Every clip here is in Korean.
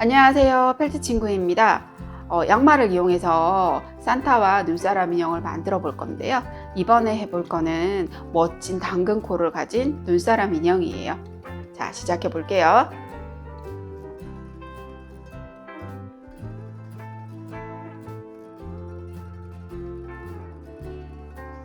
안녕하세요, 펠트 친구입니다. 양말을 이용해서 산타와 눈사람 인형을 만들어 볼 건데요. 이번에 해볼 거는 멋진 당근코를 가진 눈사람 인형이에요. 자, 시작해 볼게요.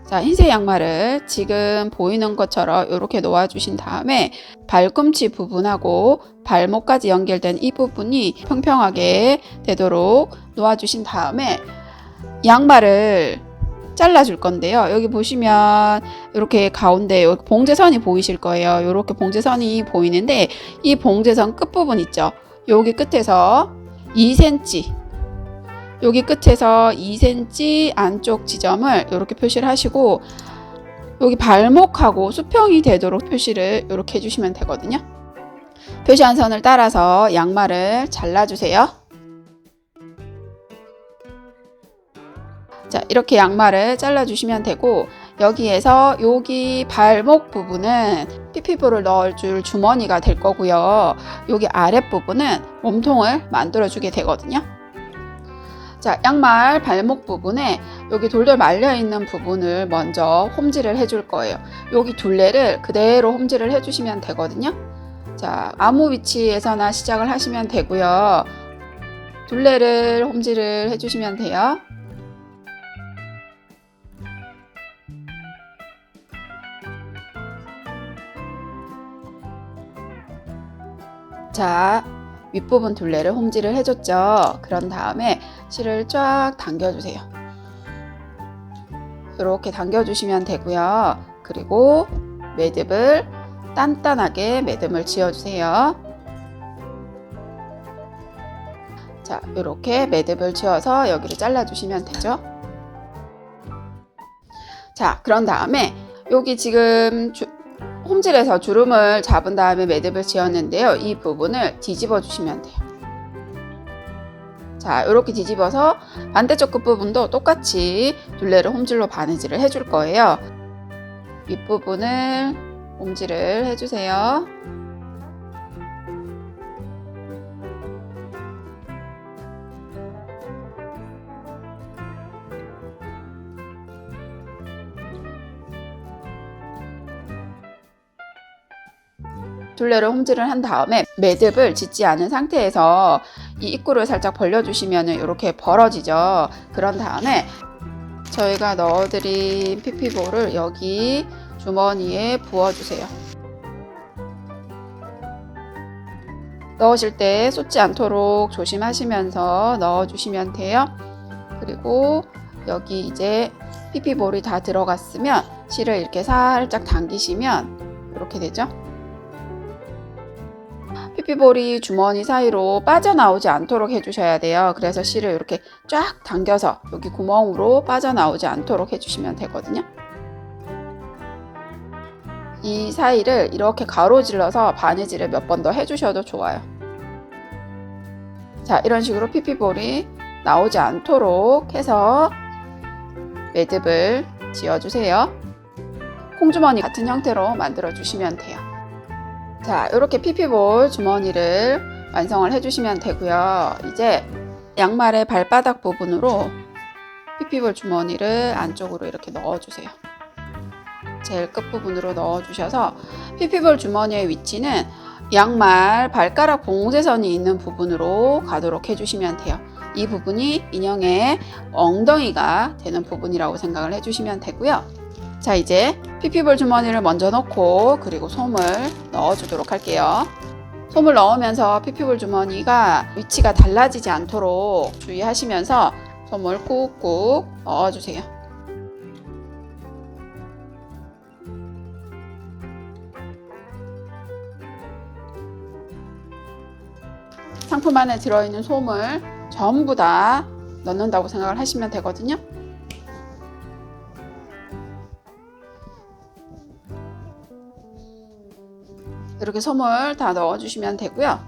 자, 흰색 양말을 지금 보이는 것처럼 이렇게 놓아주신 다음에 발꿈치 부분하고 발목까지 연결된 이 부분이 평평하게 되도록 놓아주신 다음에 양말을 잘라줄 건데요. 여기 보시면 이렇게 가운데 여기 봉제선이 보이실 거예요. 이렇게 봉제선이 보이는데 이 봉제선 끝부분 있죠. 여기 끝에서 2cm 여기 끝에서 2cm 안쪽 지점을 이렇게 표시를 하시고 여기 발목하고 수평이 되도록 표시를 이렇게 해주시면 되거든요. 표시한 선을 따라서 양말을 잘라주세요. 자, 이렇게 양말을 잘라주시면 되고 여기에서 여기 발목 부분은 피피볼을 넣어줄 주머니가 될 거고요. 여기 아랫부분은 몸통을 만들어주게 되거든요. 자, 양말 발목 부분에 여기 돌돌 말려 있는 부분을 먼저 홈질을 해줄 거예요. 여기 둘레를 그대로 홈질을 해주시면 되거든요. 자, 아무 위치에서나 시작을 하시면 되고요. 둘레를 홈질을 해주시면 돼요. 자, 윗부분 둘레를 홈질을 해줬죠. 그런 다음에 실을 쫙 당겨주세요. 이렇게 당겨주시면 되고요. 그리고 매듭을 단단하게 매듭을 지어주세요. 자, 이렇게 매듭을 지어서 여기를 잘라주시면 되죠. 자, 그런 다음에 여기 지금 홈질해서 주름을 잡은 다음에 매듭을 지었는데요. 이 부분을 뒤집어 주시면 돼요. 자, 이렇게 뒤집어서 반대쪽 끝부분도 똑같이 둘레를 홈질로 바느질을 해줄 거예요. 윗부분을 홈질을 해주세요. 둘레를 홈질을 한 다음에 매듭을 짓지 않은 상태에서 이 입구를 살짝 벌려주시면 이렇게 벌어지죠. 그런 다음에 저희가 넣어드린 피피볼을 여기 주머니에 부어주세요. 넣으실 때 쏟지 않도록 조심하시면서 넣어주시면 돼요. 그리고 여기 이제 피피볼이 다 들어갔으면 실을 이렇게 살짝 당기시면 이렇게 되죠. 피피볼이 주머니 사이로 빠져나오지 않도록 해주셔야 돼요. 그래서 실을 이렇게 쫙 당겨서 여기 구멍으로 빠져나오지 않도록 해주시면 되거든요. 이 사이를 이렇게 가로질러서 바느질을 몇 번 더 해주셔도 좋아요. 자, 이런 식으로 피피볼이 나오지 않도록 해서 매듭을 지어주세요. 콩주머니 같은 형태로 만들어 주시면 돼요. 자, 이렇게 피피볼 주머니를 완성을 해주시면 되고요. 이제 양말의 발바닥 부분으로 피피볼 주머니를 안쪽으로 이렇게 넣어주세요. 제일 끝부분으로 넣어주셔서 피피볼 주머니의 위치는 양말 발가락 봉제선이 있는 부분으로 가도록 해주시면 돼요. 이 부분이 인형의 엉덩이가 되는 부분이라고 생각을 해주시면 되고요. 자, 이제 피피볼 주머니를 먼저 넣고 그리고 솜을 넣어주도록 할게요. 솜을 넣으면서 피피볼 주머니가 위치가 달라지지 않도록 주의하시면서 솜을 꾹꾹 넣어주세요. 상품 안에 들어있는 솜을 전부 다 넣는다고 생각을 하시면 되거든요. 이렇게 솜을 다 넣어주시면 되고요.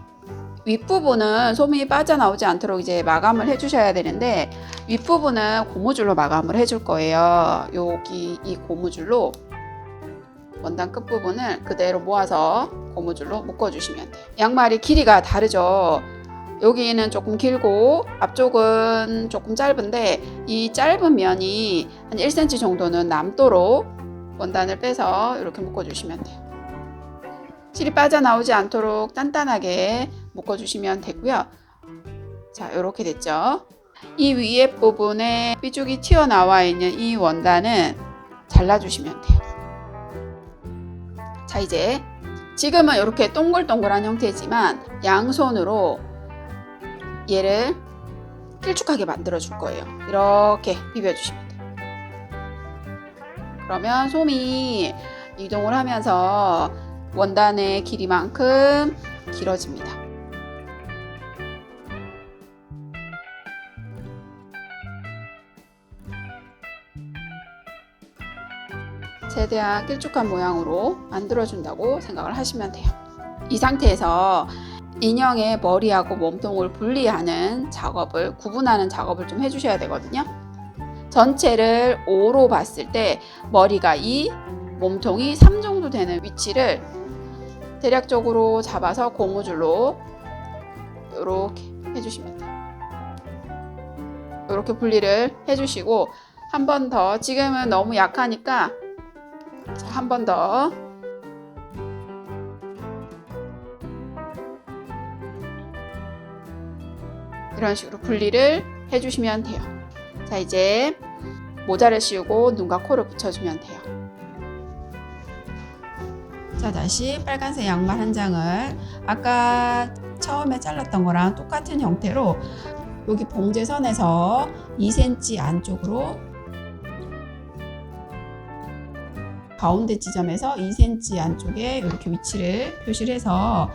윗부분은 솜이 빠져나오지 않도록 이제 마감을 해주셔야 되는데 윗부분은 고무줄로 마감을 해줄 거예요. 여기 이 고무줄로 원단 끝부분을 그대로 모아서 고무줄로 묶어주시면 돼요. 양말이 길이가 다르죠. 여기는 조금 길고 앞쪽은 조금 짧은데 이 짧은 면이 한 1cm 정도는 남도록 원단을 빼서 이렇게 묶어주시면 돼요. 실이 빠져나오지 않도록 단단하게 묶어주시면 되고요. 자, 이렇게 됐죠. 이 위에 부분에 삐죽이 튀어나와 있는 이 원단은 잘라주시면 돼요. 자, 이제 지금은 이렇게 동글동글한 형태지만 양손으로 얘를 길쭉하게 만들어 줄 거예요. 이렇게 비벼주시면 돼요. 그러면 솜이 이동을 하면서 원단의 길이만큼 길어집니다. 최대한 길쭉한 모양으로 만들어준다고 생각을 하시면 돼요. 이 상태에서 인형의 머리하고 몸통을 분리하는 작업을, 구분하는 작업을 좀 해주셔야 되거든요. 전체를 5로 봤을 때 머리가 2, 몸통이 3 정도 되는 위치를 대략적으로 잡아서 고무줄로 이렇게 해주시면 돼요. 이렇게 분리를 해주시고 한 번 더, 지금은 너무 약하니까 한 번 더 이런 식으로 분리를 해주시면 돼요. 자, 이제 모자를 씌우고 눈과 코를 붙여주면 돼요. 자, 다시 빨간색 양말 한 장을 아까 처음에 잘랐던 거랑 똑같은 형태로 여기 봉제선에서 2cm 안쪽으로 가운데 지점에서 2cm 안쪽에 이렇게 위치를 표시를 해서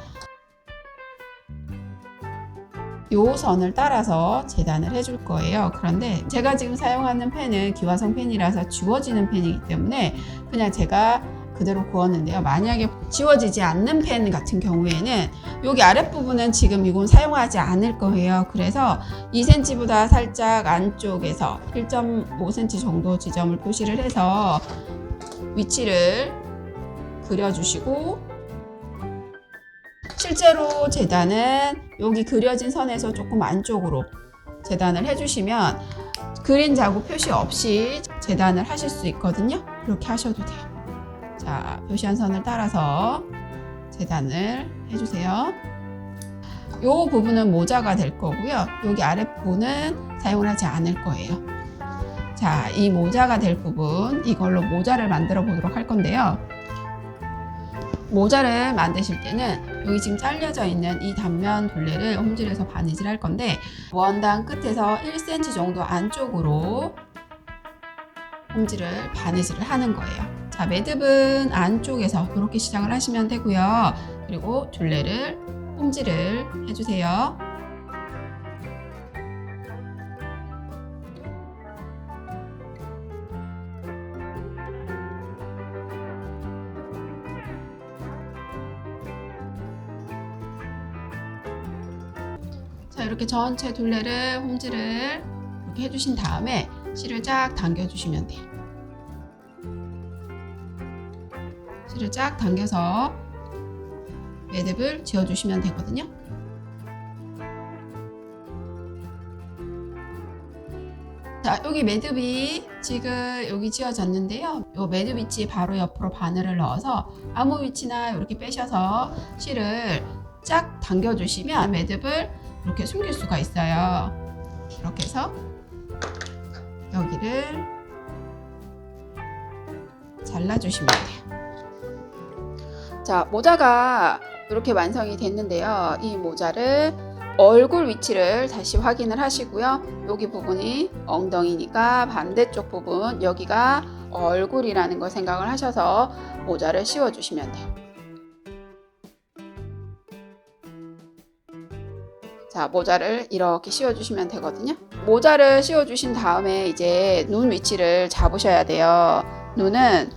요 선을 따라서 재단을 해줄 거예요. 그런데 제가 지금 사용하는 펜은 기화성 펜이라서 지워지는 펜이기 때문에 그냥 제가 그대로 그었는데요. 만약에 지워지지 않는 펜 같은 경우에는 여기 아랫부분은 지금 이건 사용하지 않을 거예요. 그래서 2cm보다 살짝 안쪽에서 1.5cm 정도 지점을 표시를 해서 위치를 그려주시고, 실제로 재단은 여기 그려진 선에서 조금 안쪽으로 재단을 해주시면 그린 자국 표시 없이 재단을 하실 수 있거든요. 이렇게 하셔도 돼요. 자, 표시한 선을 따라서 재단을 해주세요. 이 부분은 모자가 될 거고요. 여기 아랫부분은 사용을 하지 않을 거예요. 자, 이 모자가 될 부분, 이걸로 모자를 만들어 보도록 할 건데요. 모자를 만드실 때는 여기 지금 잘려져 있는 이 단면 둘레를 홈질해서 바느질 할 건데, 원단 끝에서 1cm 정도 안쪽으로 홈질을 바느질을 하는 거예요. 자, 매듭은 안쪽에서 이렇게 시작을 하시면 되고요. 그리고 둘레를 홈질을 해주세요. 자, 이렇게 전체 둘레를 홈질을 이렇게 해주신 다음에 실을 쫙 당겨주시면 돼요. 실을 쫙 당겨서 매듭을 지어주시면 되거든요. 자, 여기 매듭이 지금 여기 지어졌는데요. 이 매듭 위치 바로 옆으로 바늘을 넣어서 아무 위치나 이렇게 빼셔서 실을 쫙 당겨주시면 매듭을 이렇게 숨길 수가 있어요. 이렇게 해서 여기를 잘라주시면 돼요. 자, 모자가 이렇게 완성이 됐는데요. 이 모자를 얼굴 위치를 다시 확인을 하시고요. 여기 부분이 엉덩이니까 반대쪽 부분, 여기가 얼굴이라는 걸 생각을 하셔서 모자를 씌워주시면 돼요. 자, 모자를 이렇게 씌워주시면 되거든요. 모자를 씌워주신 다음에 이제 눈 위치를 잡으셔야 돼요. 눈은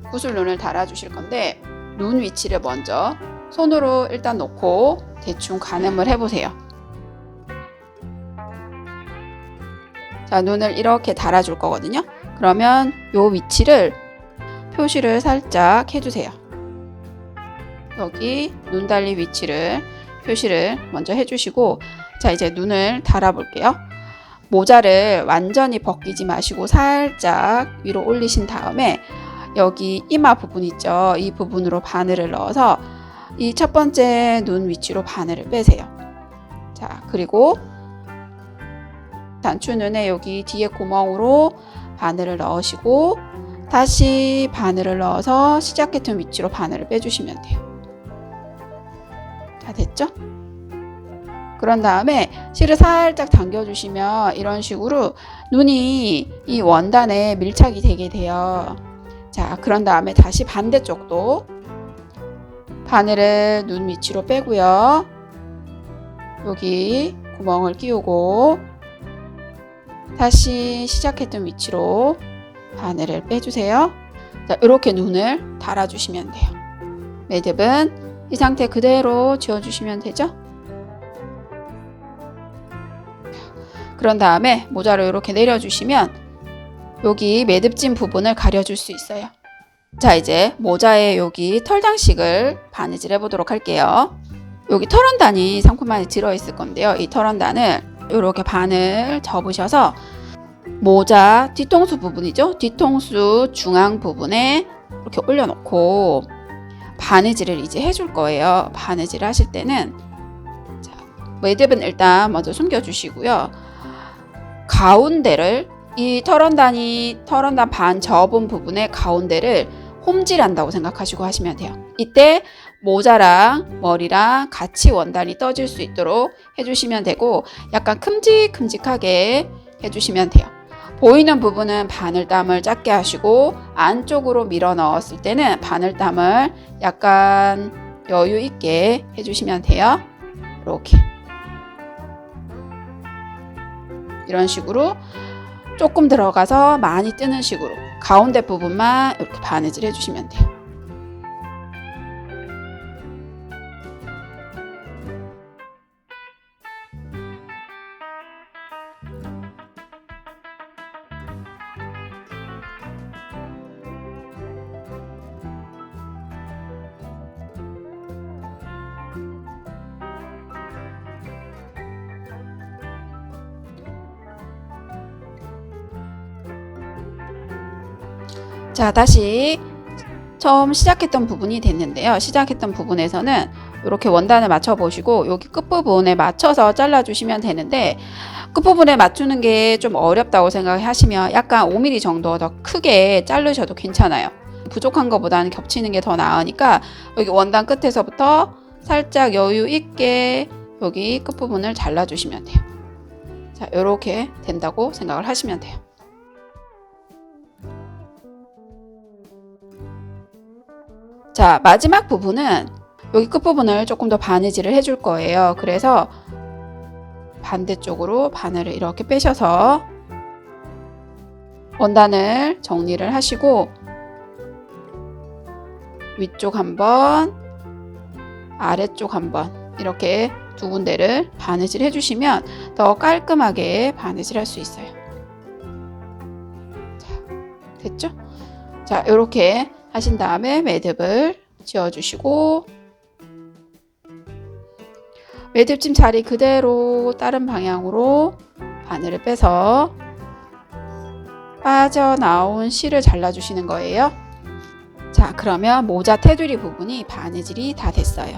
구슬눈을 달아주실 건데, 눈 위치를 먼저 손으로 일단 놓고 대충 가늠을 해보세요. 자, 눈을 이렇게 달아줄 거거든요. 그러면 이 위치를 표시를 살짝 해주세요. 여기 눈 달리 위치를 표시를 먼저 해주시고, 자, 이제 눈을 달아볼게요. 모자를 완전히 벗기지 마시고 살짝 위로 올리신 다음에 여기 이마 부분 있죠? 이 부분으로 바늘을 넣어서 이 첫 번째 눈 위치로 바늘을 빼세요. 자, 그리고 단추 눈에 여기 뒤에 구멍으로 바늘을 넣으시고 다시 바늘을 넣어서 시작했던 위치로 바늘을 빼주시면 돼요. 자, 됐죠? 그런 다음에 실을 살짝 당겨주시면 이런 식으로 눈이 이 원단에 밀착이 되게 돼요. 자, 그런 다음에 다시 반대쪽도 바늘을 눈 위치로 빼고요. 여기 구멍을 끼우고 다시 시작했던 위치로 바늘을 빼주세요. 자, 이렇게 눈을 달아주시면 돼요. 매듭은 이 상태 그대로 지워주시면 되죠. 그런 다음에 모자를 이렇게 내려주시면 여기 매듭진 부분을 가려줄 수 있어요. 자, 이제 모자에 여기 털 장식을 바느질 해보도록 할게요. 여기 털원단이 상품 안에 들어있을 건데요. 이 털원단을 이렇게 반을 접으셔서 모자 뒤통수 부분이죠. 뒤통수 중앙 부분에 이렇게 올려놓고 바느질을 이제 해줄 거예요. 바느질 하실 때는 자, 매듭은 일단 먼저 숨겨주시고요. 가운데를 이 털원단 반 접은 부분의 가운데를 홈질한다고 생각하시고 하시면 돼요. 이때 모자랑 머리랑 같이 원단이 떠질 수 있도록 해주시면 되고 약간 큼직큼직하게 해주시면 돼요. 보이는 부분은 바늘땀을 작게 하시고 안쪽으로 밀어 넣었을 때는 바늘땀을 약간 여유 있게 해주시면 돼요. 이렇게 이런 식으로 조금 들어가서 많이 뜨는 식으로 가운데 부분만 이렇게 바느질 해주시면 돼요. 자, 다시 처음 시작했던 부분이 됐는데요. 시작했던 부분에서는 이렇게 원단을 맞춰 보시고 여기 끝부분에 맞춰서 잘라 주시면 되는데 끝부분에 맞추는 게 좀 어렵다고 생각하시면 약간 5mm 정도 더 크게 자르셔도 괜찮아요. 부족한 것보다는 겹치는 게 더 나으니까 여기 원단 끝에서부터 살짝 여유 있게 여기 끝부분을 잘라 주시면 돼요. 자, 이렇게 된다고 생각을 하시면 돼요. 자, 마지막 부분은 여기 끝부분을 조금 더 바느질을 해줄 거예요. 그래서 반대쪽으로 바늘을 이렇게 빼셔서 원단을 정리를 하시고 위쪽 한번, 아래쪽 한번 이렇게 두 군데를 바느질 해주시면 더 깔끔하게 바느질 할 수 있어요. 자, 됐죠? 자, 이렇게 하신 다음에 매듭을 지어주시고 매듭짐 자리 그대로 다른 방향으로 바늘을 빼서 빠져나온 실을 잘라주시는 거예요. 자, 그러면 모자 테두리 부분이 바느질이 다 됐어요.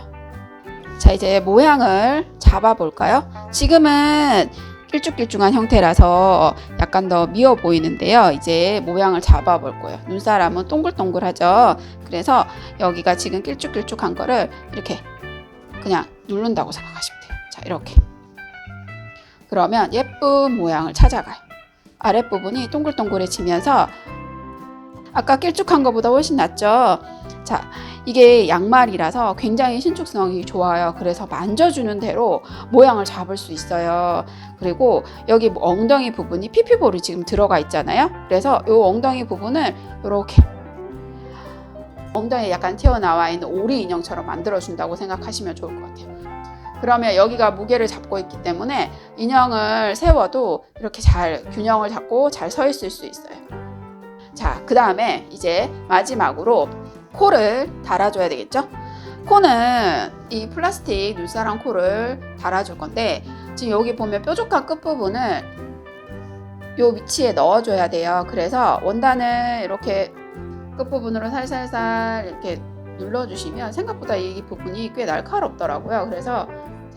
자, 이제 모양을 잡아 볼까요? 지금은 길쭉길쭉한 형태라서 약간 더 미어 보이는데요. 이제 모양을 잡아 볼 거예요. 눈사람은 동글동글하죠. 그래서 여기가 지금 길쭉길쭉한 거를 이렇게 그냥 누른다고 생각하시면 돼요. 자, 이렇게. 그러면 예쁜 모양을 찾아가요. 아랫부분이 동글동글해지면서 아까 길쭉한 것보다 훨씬 낫죠. 자, 이게 양말이라서 굉장히 신축성이 좋아요. 그래서 만져주는 대로 모양을 잡을 수 있어요. 그리고 여기 엉덩이 부분이 피피볼이 지금 들어가 있잖아요. 그래서 이 엉덩이 부분을 이렇게 엉덩이에 약간 튀어나와 있는 오리 인형처럼 만들어준다고 생각하시면 좋을 것 같아요. 그러면 여기가 무게를 잡고 있기 때문에 인형을 세워도 이렇게 잘 균형을 잡고 잘 서 있을 수 있어요. 자, 그 다음에 이제 마지막으로 코를 달아줘야 되겠죠? 코는 이 플라스틱 눈사람 코를 달아줄 건데, 지금 여기 보면 뾰족한 끝부분을 요 위치에 넣어줘야 돼요. 그래서 원단을 이렇게 끝부분으로 살살살 이렇게 눌러주시면 생각보다 이 부분이 꽤 날카롭더라고요. 그래서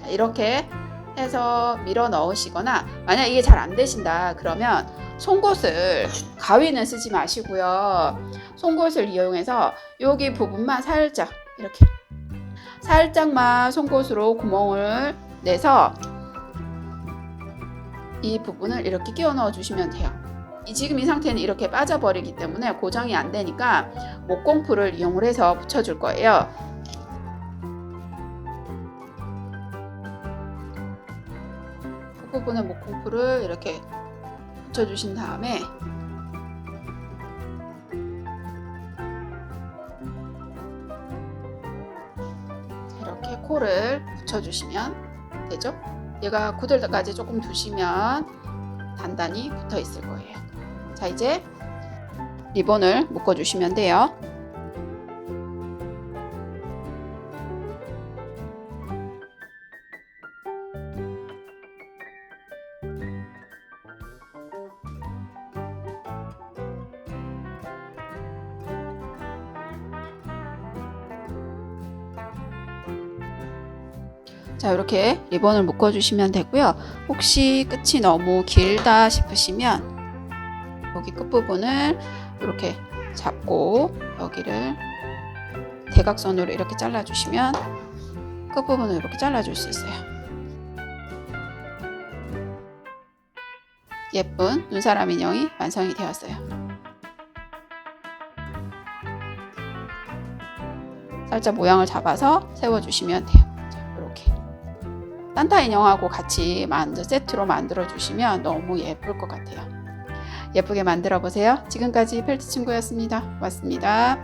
이렇게 해서 밀어 넣으시거나, 만약 이게 잘 안 되신다 그러면 송곳을, 가위는 쓰지 마시고요. 송곳을 이용해서 여기 부분만 살짝 이렇게 살짝만 송곳으로 구멍을 내서 이 부분을 이렇게 끼워 넣어 주시면 돼요. 지금 이 상태는 이렇게 빠져버리기 때문에 고정이 안 되니까 목공풀을 이용을 해서 붙여줄 거예요. 그 부분에 목공풀을 이렇게 붙여주신 다음에 이렇게 코를 붙여주시면 되죠. 얘가 굳을 때까지 조금 두시면 단단히 붙어 있을 거예요. 자, 이제 리본을 묶어주시면 돼요. 자, 이렇게 리본을 묶어주시면 되고요. 혹시 끝이 너무 길다 싶으시면 여기 끝부분을 이렇게 잡고 여기를 대각선으로 이렇게 잘라주시면 끝부분을 이렇게 잘라줄 수 있어요. 예쁜 눈사람 인형이 완성이 되었어요. 살짝 모양을 잡아서 세워주시면 돼요. 이렇게 산타 인형하고 같이 세트로 만들어 주시면 너무 예쁠 것 같아요. 예쁘게 만들어 보세요. 지금까지 펠트 친구였습니다. 고맙습니다.